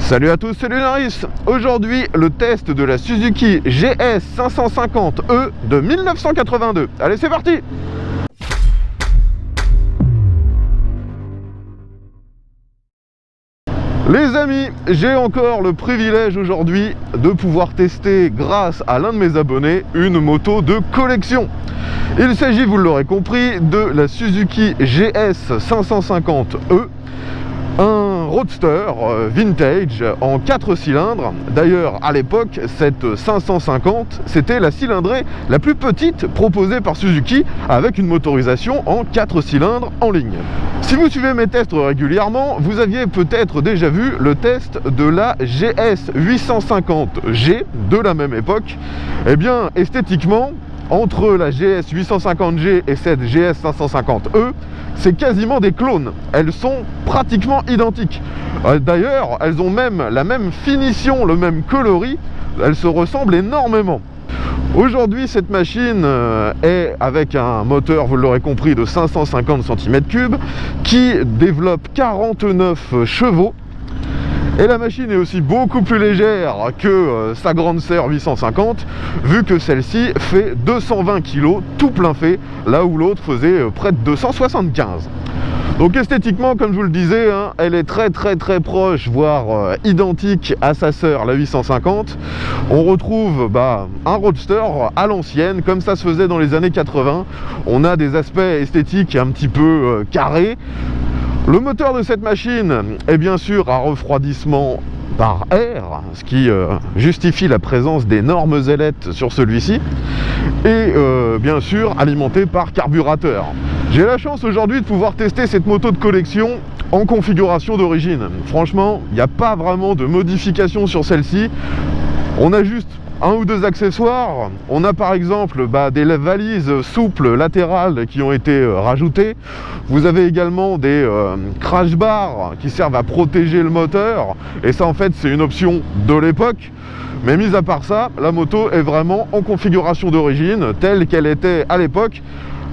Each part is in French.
Salut à tous, c'est Lunaris. Aujourd'hui, le test de la Suzuki GS 550e de 1982. Allez, c'est parti! Les amis, j'ai encore le privilège aujourd'hui de pouvoir tester, grâce à l'un de mes abonnés, une moto de collection. Il s'agit, vous l'aurez compris, de la Suzuki GS 550e, un roadster vintage en 4 cylindres. D'ailleurs, à l'époque, cette 550, c'était la cylindrée la plus petite proposée par Suzuki, avec une motorisation en 4 cylindres en ligne. Si vous suivez mes tests régulièrement, vous aviez peut-être déjà vu le test de la GS 850G de la même époque. Eh bien, esthétiquement, entre la GS 850G et cette GS 550e, c'est quasiment des clones. Elles sont pratiquement identiques. D'ailleurs, elles ont même la même finition, le même coloris. Elles se ressemblent énormément. Aujourd'hui, cette machine est avec un moteur, vous l'aurez compris, de 550 cm3 qui développe 49 chevaux. Et la machine est aussi beaucoup plus légère que sa grande sœur 850, vu que celle-ci fait 220 kg tout plein fait, là où l'autre faisait près de 275. Donc esthétiquement, comme je vous le disais, hein, elle est très proche, voire identique à sa sœur, la 850. On retrouve un roadster à l'ancienne, comme ça se faisait dans les années 80. On a des aspects esthétiques un petit peu carrés. Le moteur de cette machine est bien sûr à refroidissement par air, ce qui justifie la présence d'énormes ailettes sur celui-ci, et bien sûr alimenté par carburateur. J'ai la chance aujourd'hui de pouvoir tester cette moto de collection en configuration d'origine. Franchement, il n'y a pas vraiment de modification sur celle-ci. On a juste un ou deux accessoires. On a par exemple des valises souples latérales qui ont été rajoutées. Vous avez également des crash bars qui servent à protéger le moteur, et ça en fait c'est une option de l'époque. Mais mis à part ça, la moto est vraiment en configuration d'origine telle qu'elle était à l'époque.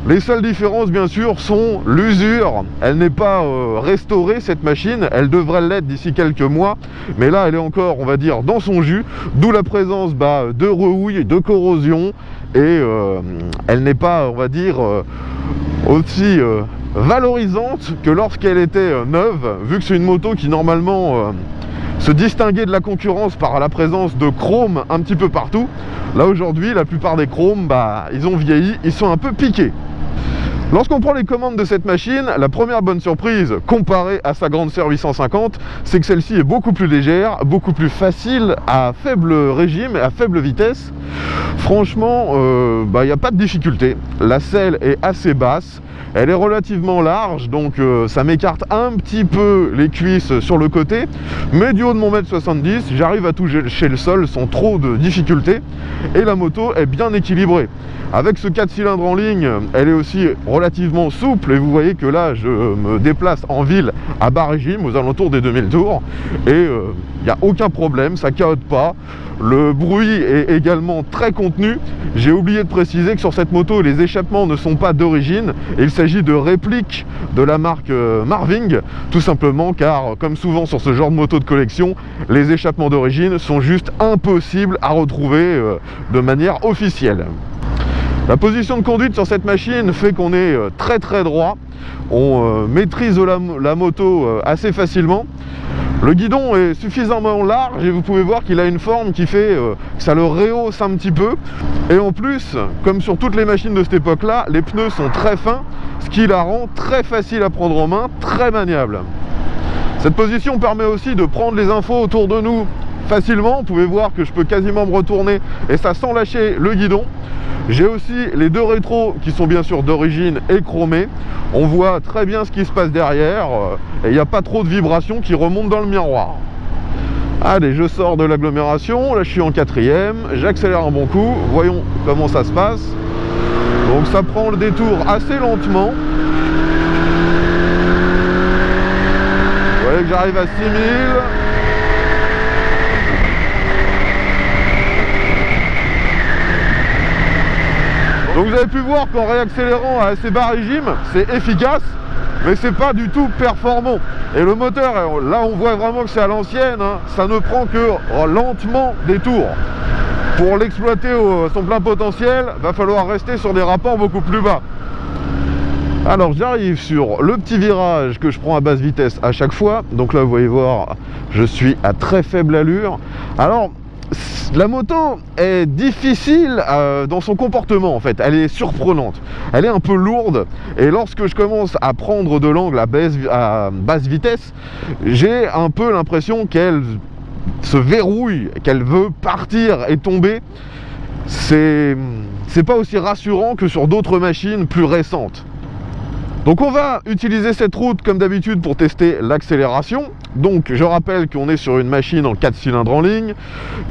Les seules différences, bien sûr, sont l'usure. Elle n'est pas restaurée, cette machine. Elle devrait l'être d'ici quelques mois. Mais là, elle est encore, on va dire, dans son jus. D'où la présence de rouille, de corrosion. Et elle n'est pas, on va dire, aussi valorisante que lorsqu'elle était neuve. Vu que c'est une moto qui, normalement, se distinguait de la concurrence par la présence de chrome un petit peu partout. Là, aujourd'hui, la plupart des chromes, ils ont vieilli. Ils sont un peu piqués. Lorsqu'on prend les commandes de cette machine, la première bonne surprise, comparée à sa grande sœur 850, c'est que celle-ci est beaucoup plus légère, beaucoup plus facile à faible régime et à faible vitesse. Franchement, il n'y a pas de difficulté. La selle est assez basse. Elle est relativement large, donc ça m'écarte un petit peu les cuisses sur le côté. Mais du haut de mon 1m70, j'arrive à toucher le sol sans trop de difficultés. Et la moto est bien équilibrée. Avec ce 4 cylindres en ligne, elle est aussi relativement souple. Et vous voyez que là, je me déplace en ville à bas régime, aux alentours des 2000 tours. Et il n'y a aucun problème, ça ne cahote pas. Le bruit est également très contenu. J'ai oublié de préciser que sur cette moto, les échappements ne sont pas d'origine. Il s'agit de répliques de la marque Marving, tout simplement car, comme souvent sur ce genre de moto de collection, les échappements d'origine sont juste impossibles à retrouver de manière officielle. La position de conduite sur cette machine fait qu'on est très droit. On maîtrise la moto assez facilement. Le guidon est suffisamment large et vous pouvez voir qu'il a une forme qui fait que ça le rehausse un petit peu. Et en plus, comme sur toutes les machines de cette époque-là, les pneus sont très fins, ce qui la rend très facile à prendre en main, très maniable. Cette position permet aussi de prendre les infos autour de nous facilement. Vous pouvez voir que je peux quasiment me retourner et ça sans lâcher le guidon. J'ai aussi les deux rétros qui sont bien sûr d'origine et chromés. On voit très bien ce qui se passe derrière et il n'y a pas trop de vibrations qui remontent dans le miroir. Allez, je sors de l'agglomération, là je suis en 4e, j'accélère un bon coup, voyons comment ça se passe. Donc ça prend le détour assez lentement. Vous voyez que j'arrive à 6000. Donc vous avez pu voir qu'en réaccélérant à assez bas régime, c'est efficace. mais c'est pas du tout performant. Et le moteur, là on voit vraiment que c'est à l'ancienne, hein, ça ne prend que lentement des tours. Pour l'exploiter à son plein potentiel, va falloir rester sur des rapports beaucoup plus bas. Alors j'arrive sur le petit virage que je prends à basse vitesse à chaque fois. Donc là vous voyez voir, je suis à très faible allure. Alors la moto est difficile dans son comportement en fait, elle est surprenante, elle est un peu lourde et lorsque je commence à prendre de l'angle à basse vitesse, j'ai un peu l'impression qu'elle se verrouille, qu'elle veut partir et tomber. C'est pas aussi rassurant que sur d'autres machines plus récentes. Donc on va utiliser cette route comme d'habitude pour tester l'accélération. Donc je rappelle qu'on est sur une machine en 4 cylindres en ligne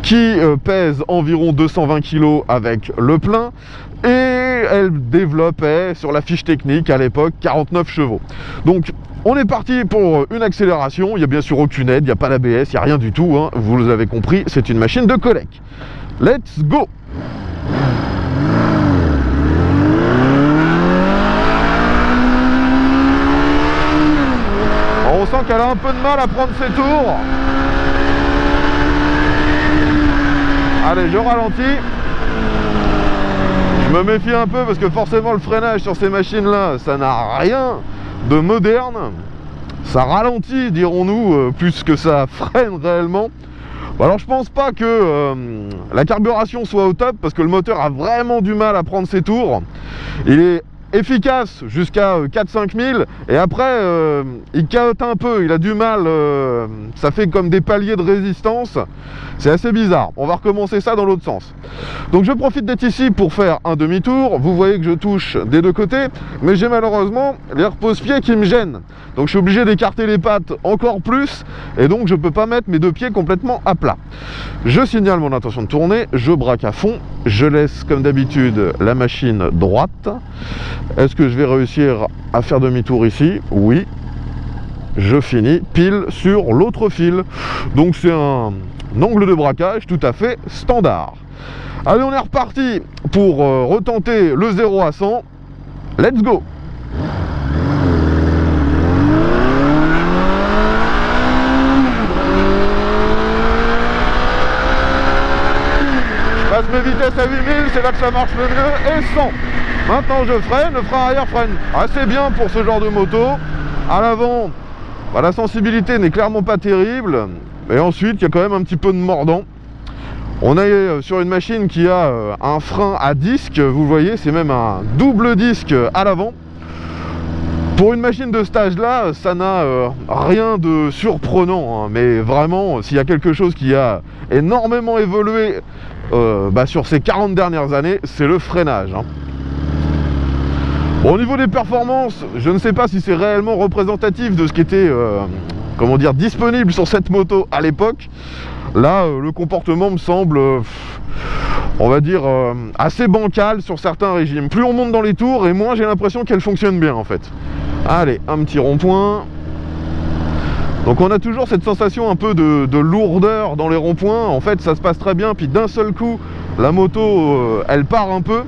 qui pèse environ 220 kg avec le plein et elle développait sur la fiche technique à l'époque 49 chevaux. Donc on est parti pour une accélération, il n'y a bien sûr aucune aide, il n'y a pas d'ABS, il n'y a rien du tout, hein. Vous l'avez compris, c'est une machine de collègue. Let's go! On sent qu'elle a un peu de mal à prendre ses tours. Allez, je ralentis. Je me méfie un peu parce que forcément le freinage sur ces machines-là, ça n'a rien de moderne. Ça ralentit, dirons-nous, plus que ça freine réellement. Bon, alors je pense pas que la carburation soit au top parce que le moteur a vraiment du mal à prendre ses tours. Il est efficace jusqu'à 4-5 000 et après il caote un peu, il a du mal, ça fait comme des paliers de résistance, c'est assez bizarre. On va recommencer ça dans l'autre sens. Donc je profite d'être ici pour faire un demi-tour. Vous voyez que je touche des deux côtés, mais j'ai malheureusement les repose-pieds qui me gênent, donc je suis obligé d'écarter les pattes encore plus et donc je peux pas mettre mes deux pieds complètement à plat. Je signale mon intention de tourner, je braque à fond, je laisse comme d'habitude la machine droite. Est-ce que je vais réussir à faire demi-tour ici? Oui. Je finis pile sur l'autre fil. Donc c'est un angle de braquage tout à fait standard. Allez, on est reparti pour retenter le 0 à 100. Let's go! Je passe mes vitesses à 8000, c'est là que ça marche le mieux, et 100. Maintenant je freine, le frein arrière freine assez bien pour ce genre de moto. À l'avant, bah, la sensibilité n'est clairement pas terrible. Et ensuite, il y a quand même un petit peu de mordant. On est sur une machine qui a un frein à disque, vous le voyez, c'est même un double disque à l'avant. Pour une machine de ce âge-là, ça n'a rien de surprenant, hein, mais vraiment, s'il y a quelque chose qui a énormément évolué sur ces 40 dernières années, c'est le freinage. Hein. Bon, au niveau des performances, je ne sais pas si c'est réellement représentatif de ce qui était comment dire, disponible sur cette moto à l'époque. Là, le comportement me semble, on va dire, assez bancal sur certains régimes. Plus on monte dans les tours et moins j'ai l'impression qu'elle fonctionne bien en fait. Allez, un petit rond-point. Donc on a toujours cette sensation un peu de lourdeur dans les ronds-points. En fait, ça se passe très bien, puis d'un seul coup, la moto, elle part un peu.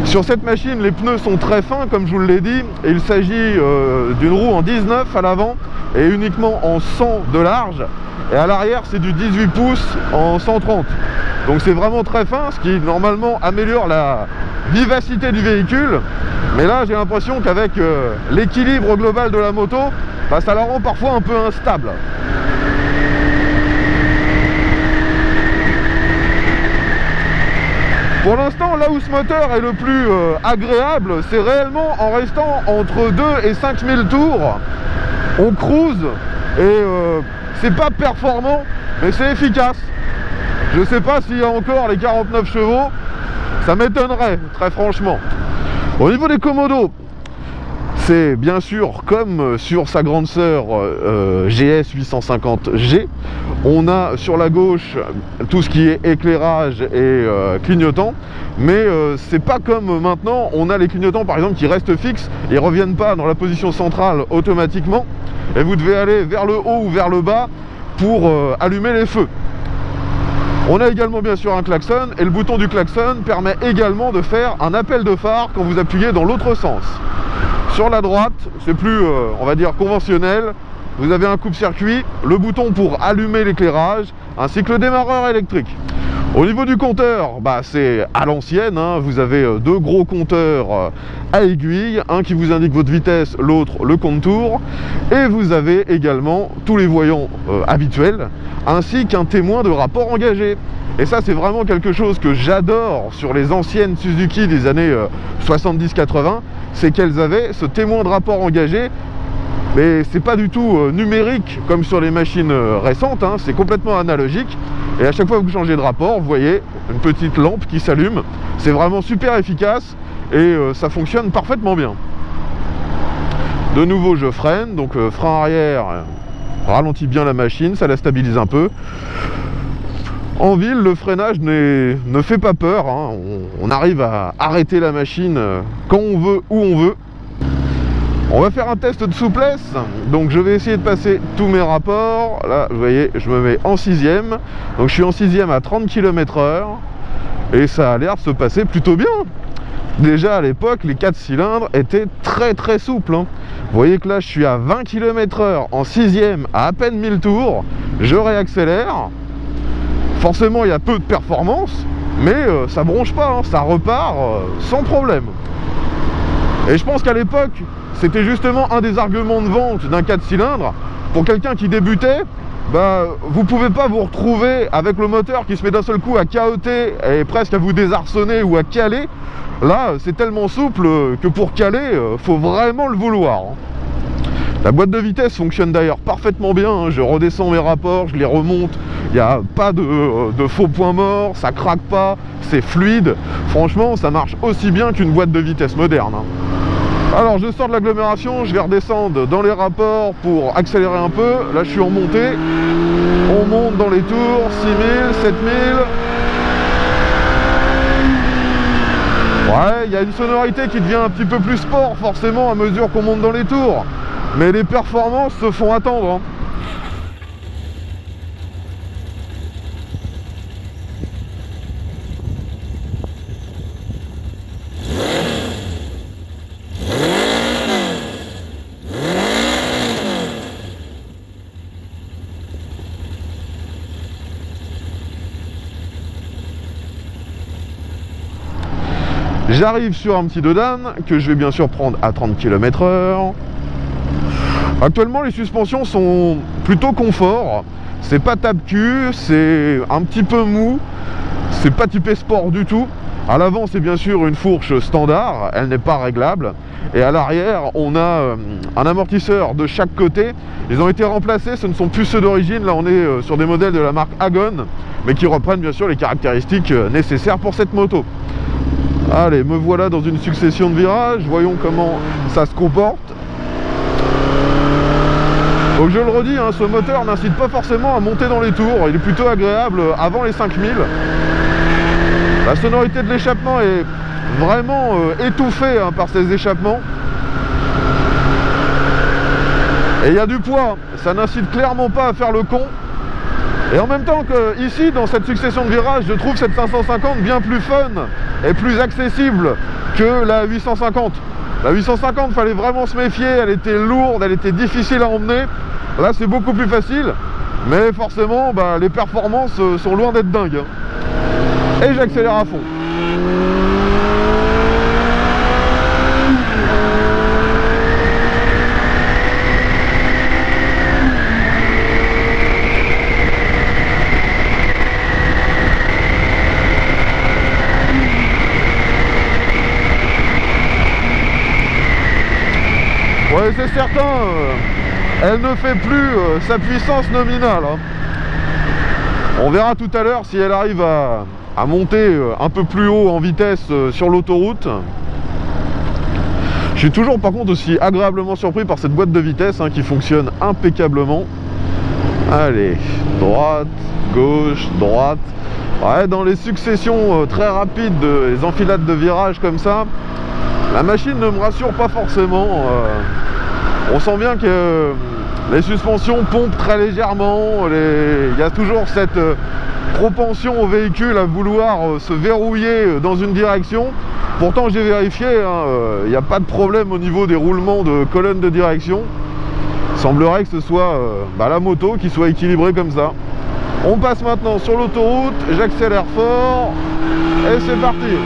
Sur cette machine, les pneus sont très fins, comme je vous l'ai dit, et il s'agit d'une roue en 19 à l'avant et uniquement en 100 de large. Et à l'arrière, c'est du 18 pouces en 130. Donc c'est vraiment très fin, ce qui normalement améliore la vivacité du véhicule. Mais là, j'ai l'impression qu'avec l'équilibre global de la moto, bah, ça la rend parfois un peu instable. Pour l'instant, là où ce moteur est le plus agréable, c'est réellement en restant entre 2 et 5000 tours. On cruise et c'est pas performant, mais c'est efficace. Je sais pas s'il y a encore les 49 chevaux, ça m'étonnerait, très franchement. Au niveau des commodos, c'est bien sûr comme sur sa grande sœur GS 850G. On a sur la gauche tout ce qui est éclairage et clignotant, mais c'est pas comme maintenant, on a les clignotants par exemple qui restent fixes, ils reviennent pas dans la position centrale automatiquement, et vous devez aller vers le haut ou vers le bas pour allumer les feux. On a également bien sûr un klaxon, et le bouton du klaxon permet également de faire un appel de phare quand vous appuyez dans l'autre sens. Sur la droite, c'est plus, on va dire, conventionnel. Vous avez un coupe-circuit, le bouton pour allumer l'éclairage, ainsi que le démarreur électrique. Au niveau du compteur, bah, c'est à l'ancienne, hein. Vous avez deux gros compteurs à aiguille, un qui vous indique votre vitesse, l'autre le compte-tours, et vous avez également tous les voyants habituels, ainsi qu'un témoin de rapport engagé. Et ça, c'est vraiment quelque chose que j'adore sur les anciennes Suzuki des années 70-80, c'est qu'elles avaient ce témoin de rapport engagé. Mais c'est pas du tout numérique comme sur les machines récentes, hein, c'est complètement analogique. Et à chaque fois que vous changez de rapport, vous voyez une petite lampe qui s'allume. C'est vraiment super efficace et ça fonctionne parfaitement bien. De nouveau, je freine, donc frein arrière, ralentit bien la machine, ça la stabilise un peu. En ville, le freinage ne fait pas peur, hein. On arrive à arrêter la machine quand on veut, où on veut. On va faire un test de souplesse, donc je vais essayer de passer tous mes rapports. Là, vous voyez, je me mets en 6e, donc je suis en 6e à 30 km/h, et ça a l'air de se passer plutôt bien. Déjà à l'époque, les 4 cylindres étaient très souples, hein. Vous voyez que là, je suis à 20 km/h en 6e à peine 1000 tours, je réaccélère. Forcément, il y a peu de performance, mais ça bronche pas, hein, ça repart sans problème. Et je pense qu'à l'époque, c'était justement un des arguments de vente d'un 4 cylindres. Pour quelqu'un qui débutait, bah, vous ne pouvez pas vous retrouver avec le moteur qui se met d'un seul coup à cahoter et presque à vous désarçonner ou à caler. Là, c'est tellement souple que pour caler, faut vraiment le vouloir. La boîte de vitesse fonctionne d'ailleurs parfaitement bien, hein. Je redescends mes rapports, je les remonte, il n'y a pas de faux points morts, ça craque pas, c'est fluide. Franchement, ça marche aussi bien qu'une boîte de vitesse moderne, hein. Alors je sors de l'agglomération, je vais redescendre dans les rapports pour accélérer un peu. Là je suis en montée, on monte dans les tours, 6000, 7000. Ouais, il y a une sonorité qui devient un petit peu plus sport forcément à mesure qu'on monte dans les tours. Mais les performances se font attendre, hein. J'arrive sur un petit dodan que je vais bien sûr prendre à 30 km/h. Actuellement, les suspensions sont plutôt confort. C'est pas tape-cul, c'est un petit peu mou. C'est pas typé sport du tout. À l'avant, c'est bien sûr une fourche standard, elle n'est pas réglable. Et à l'arrière, on a un amortisseur de chaque côté. Ils ont été remplacés, ce ne sont plus ceux d'origine. Là, on est sur des modèles de la marque Agon, mais qui reprennent bien sûr les caractéristiques nécessaires pour cette moto. Allez, me voilà dans une succession de virages, voyons comment ça se comporte. Donc je le redis, hein, ce moteur n'incite pas forcément à monter dans les tours, il est plutôt agréable avant les 5000. La sonorité de l'échappement est vraiment étouffée, hein, par ces échappements. Et il y a du poids, ça n'incite clairement pas à faire le con. Et en même temps que ici, dans cette succession de virages, je trouve cette 550 bien plus fun et plus accessible que la 850. La 850, fallait vraiment se méfier, elle était lourde, elle était difficile à emmener. Là, c'est beaucoup plus facile, mais forcément, bah, les performances sont loin d'être dingues, hein. Et j'accélère à fond. Ouais, c'est certain, elle ne fait plus sa puissance nominale, hein. On verra tout à l'heure si elle arrive à monter un peu plus haut en vitesse sur l'autoroute. Je suis toujours par contre aussi agréablement surpris par cette boîte de vitesse, hein, qui fonctionne impeccablement. Allez, droite, gauche, droite. Ouais, dans les successions très rapides des enfilades de virages comme ça, la machine ne me rassure pas forcément. On sent bien que Les suspensions pompent très légèrement, il y a toujours cette propension au véhicule à vouloir se verrouiller dans une direction. Pourtant j'ai vérifié, il n'y a pas de problème au niveau des roulements de colonne de direction. Il semblerait que ce soit la moto qui soit équilibrée comme ça. On passe maintenant sur l'autoroute, j'accélère fort et c'est parti.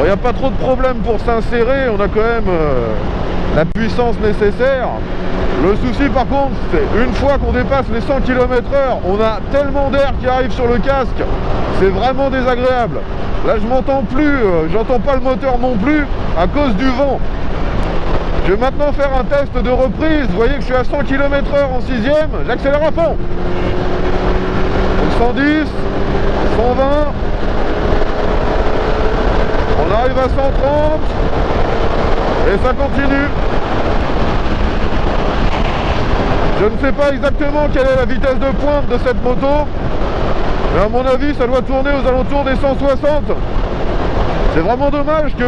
Il n'y a pas trop de problème pour s'insérer, on a quand même la puissance nécessaire. Le souci par contre, c'est une fois qu'on dépasse les 100 km/h, on a tellement d'air qui arrive sur le casque, c'est vraiment désagréable. Là je m'entends plus, j'entends pas le moteur non plus à cause du vent. Je vais maintenant faire un test de reprise, vous voyez que je suis à 100 km/h en 6ème, j'accélère à fond. Donc 110, 120, on arrive à 130 et ça continue. Je ne sais pas exactement quelle est la vitesse de pointe de cette moto, mais à mon avis ça doit tourner aux alentours des 160. C'est vraiment dommage que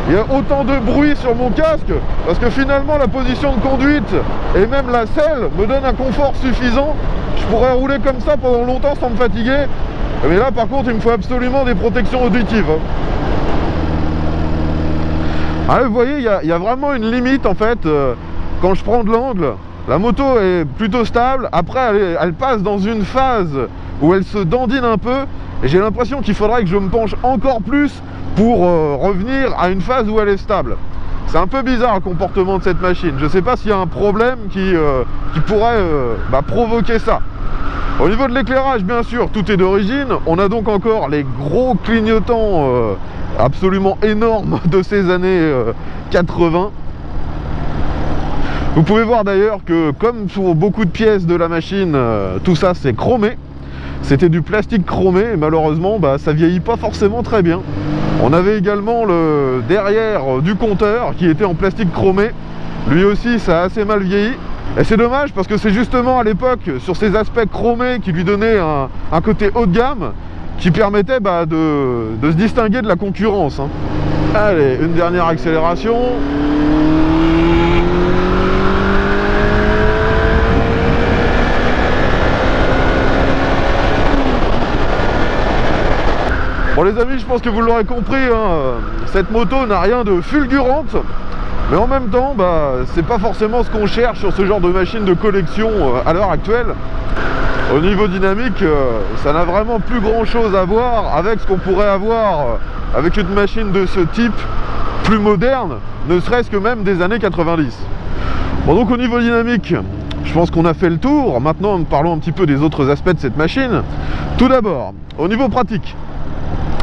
il y a autant de bruit sur mon casque, parce que finalement la position de conduite et même la selle me donne un confort suffisant. Je pourrais rouler comme ça pendant longtemps sans me fatiguer, mais là par contre il me faut absolument des protections auditives. Ah, vous voyez, il y a vraiment une limite en fait. Quand je prends de l'angle, la moto est plutôt stable. Après, elle passe dans une phase où elle se dandine un peu. Et j'ai l'impression qu'il faudrait que je me penche encore plus pour revenir à une phase où elle est stable. C'est un peu bizarre le comportement de cette machine. Je ne sais pas s'il y a un problème qui pourrait provoquer ça. Au niveau de l'éclairage, bien sûr, tout est d'origine. On a donc encore les gros clignotants absolument énormes de ces années 80. Vous pouvez voir d'ailleurs que, comme pour beaucoup de pièces de la machine, tout ça c'est chromé. C'était du plastique chromé et malheureusement ça vieillit pas forcément très bien. On avait également le derrière du compteur qui était en plastique chromé. Lui aussi ça a assez mal vieilli. Et c'est dommage parce que c'est justement à l'époque sur ces aspects chromés qui lui donnaient un côté haut de gamme qui permettait de se distinguer de la concurrence. Allez, une dernière accélération. Bon les amis, je pense que vous l'aurez compris, cette moto n'a rien de fulgurante, mais en même temps, c'est pas forcément ce qu'on cherche sur ce genre de machine de collection à l'heure actuelle. Au niveau dynamique, ça n'a vraiment plus grand chose à voir avec ce qu'on pourrait avoir avec une machine de ce type plus moderne, ne serait-ce que même des années 90. Bon donc au niveau dynamique, je pense qu'on a fait le tour. Maintenant parlons un petit peu des autres aspects de cette machine. Tout d'abord, au niveau pratique,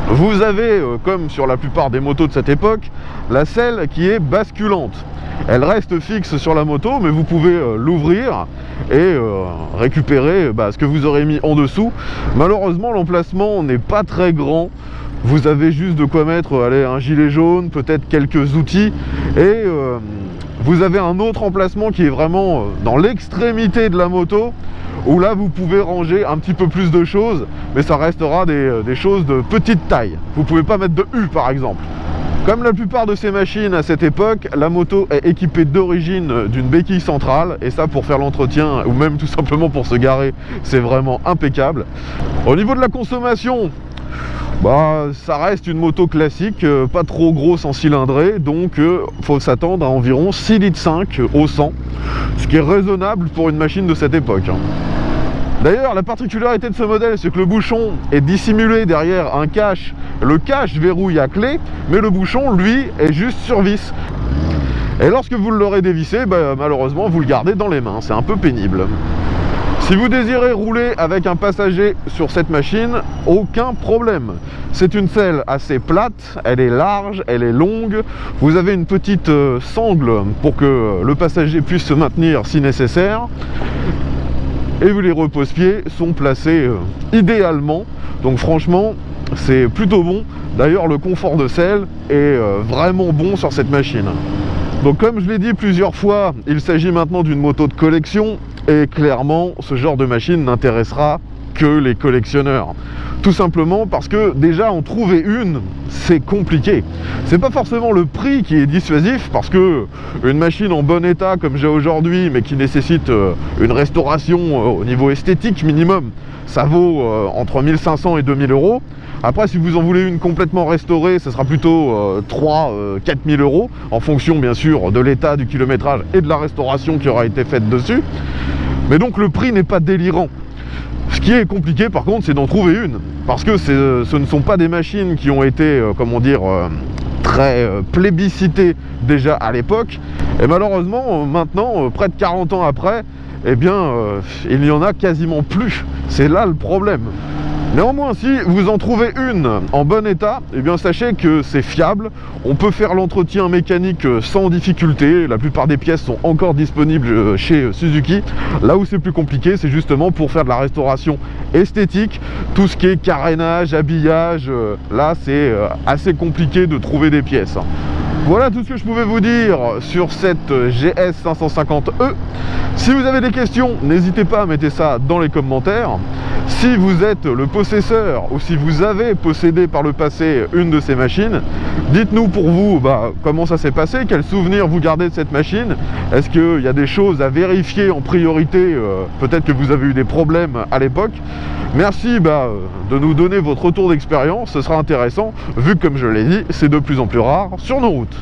vous avez, comme sur la plupart des motos de cette époque, la selle qui est basculante. Elle reste fixe sur la moto, mais vous pouvez l'ouvrir et récupérer ce que vous aurez mis en dessous. Malheureusement, l'emplacement n'est pas très grand. Vous avez juste de quoi mettre un gilet jaune, peut-être quelques outils. Et vous avez un autre emplacement qui est vraiment dans l'extrémité de la moto, où là vous pouvez ranger un petit peu plus de choses, mais ça restera des choses de petite taille. Vous ne pouvez pas mettre de U par exemple. Comme la plupart de ces machines à cette époque, la moto est équipée d'origine d'une béquille centrale, et ça pour faire l'entretien ou même tout simplement pour se garer, c'est vraiment impeccable. Au niveau de la consommation, ça reste une moto classique, pas trop grosse en cylindrée, donc faut s'attendre à environ 6,5 litres au 100, ce qui est raisonnable pour une machine de cette époque. D'ailleurs, la particularité de ce modèle, c'est que le bouchon est dissimulé derrière un cache. Le cache verrouille à clé, mais le bouchon, lui, est juste sur vis. Et lorsque vous l'aurez dévissé, malheureusement, vous le gardez dans les mains. C'est un peu pénible. Si vous désirez rouler avec un passager sur cette machine, aucun problème. C'est une selle assez plate, elle est large, elle est longue. Vous avez une petite sangle pour que le passager puisse se maintenir si nécessaire. Et les repose-pieds sont placés idéalement. Donc franchement, c'est plutôt bon. D'ailleurs, le confort de selle est vraiment bon sur cette machine. Donc comme je l'ai dit plusieurs fois, il s'agit maintenant d'une moto de collection. Et clairement, ce genre de machine n'intéressera que les collectionneurs. Tout simplement parce que déjà en trouver une, c'est compliqué. C'est pas forcément le prix qui est dissuasif, parce que une machine en bon état comme j'ai aujourd'hui, mais qui nécessite une restauration au niveau esthétique minimum, ça vaut entre 1500 et 2000 euros. Après, si vous en voulez une complètement restaurée, ce sera plutôt 3-4 000 euros, en fonction bien sûr de l'état, du kilométrage et de la restauration qui aura été faite dessus. Mais donc le prix n'est pas délirant. Ce qui est compliqué par contre, c'est d'en trouver une, parce que ce ne sont pas des machines qui ont été, comment dire, très plébiscitées déjà à l'époque. Et malheureusement, maintenant, près de 40 ans après, eh bien, il n'y en a quasiment plus. C'est là le problème. Néanmoins, si vous en trouvez une en bon état, eh bien sachez que c'est fiable. On peut faire l'entretien mécanique sans difficulté. La plupart des pièces sont encore disponibles chez Suzuki. Là où c'est plus compliqué, c'est justement pour faire de la restauration esthétique. Tout ce qui est carénage, habillage, là c'est assez compliqué de trouver des pièces. Voilà tout ce que je pouvais vous dire sur cette GS 550E. Si vous avez des questions, n'hésitez pas à mettre ça dans les commentaires. Si vous êtes le possesseur ou si vous avez possédé par le passé une de ces machines, dites-nous pour vous comment ça s'est passé, quels souvenirs vous gardez de cette machine. Est-ce qu'il y a des choses à vérifier en priorité, peut-être que vous avez eu des problèmes à l'époque. Merci de nous donner votre retour d'expérience, ce sera intéressant, vu que comme je l'ai dit, c'est de plus en plus rare sur nos routes.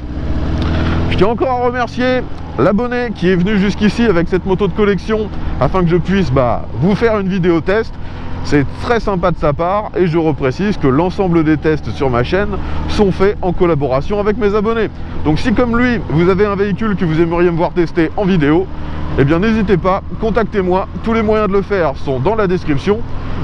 Je tiens encore à remercier l'abonné qui est venu jusqu'ici avec cette moto de collection afin que je puisse vous faire une vidéo test. C'est très sympa de sa part et je reprécise que l'ensemble des tests sur ma chaîne sont faits en collaboration avec mes abonnés. Donc si comme lui, vous avez un véhicule que vous aimeriez me voir tester en vidéo, eh bien n'hésitez pas, contactez-moi, tous les moyens de le faire sont dans la description.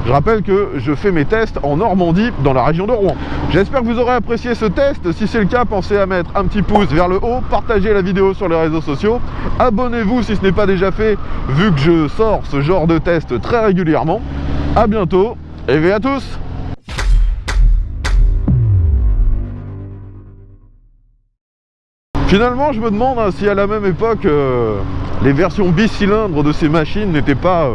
Je rappelle que je fais mes tests en Normandie, dans la région de Rouen. J'espère que vous aurez apprécié ce test. Si c'est le cas, pensez à mettre un petit pouce vers le haut, partagez la vidéo sur les réseaux sociaux, abonnez-vous si ce n'est pas déjà fait, vu que je sors ce genre de test très régulièrement. A bientôt et vive à tous. Finalement, je me demande si à la même époque, les versions bicylindres de ces machines n'étaient pas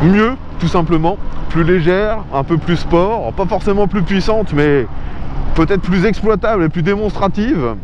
mieux, tout simplement, plus légères, un peu plus sport, pas forcément plus puissantes, mais peut-être plus exploitables et plus démonstratives.